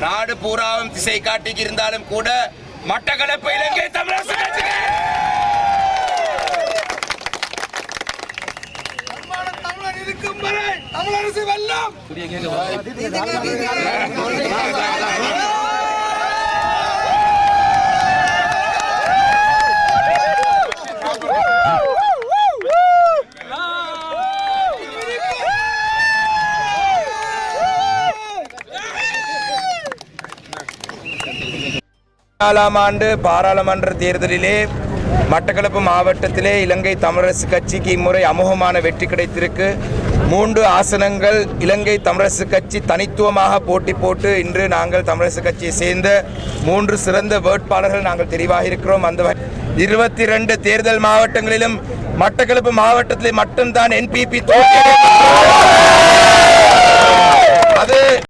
நாடு பூராவும் திசை காட்டி இருந்தாலும் கூட மட்டக்களப்பு இலங்கை தமிழரசு கட்சிக்கு தமிழர் இருக்கும் வரை தமிழரசு வெல்லும். ஆண்டு பாராளுமன்ற தேர்தலிலே மட்டக்களப்பு மாவட்டத்திலே இலங்கை தமிழரசு கட்சிக்கு இம்முறை அமோகமான வெற்றி கிடைத்திருக்கு. 3 ஆசனங்கள் இலங்கை தமிழரசு கட்சி தனித்துவமாக போட்டி போட்டு இன்று நாங்கள் தமிழரசு கட்சியை சேர்ந்த 3 சிறந்த வேட்பாளர்கள் நாங்கள் தெரிவாக இருக்கிறோம். அந்த 22 தேர்தல் மாவட்டங்களிலும் மட்டக்களப்பு மாவட்டத்திலே மட்டும்தான் NPP தோல்வி. அது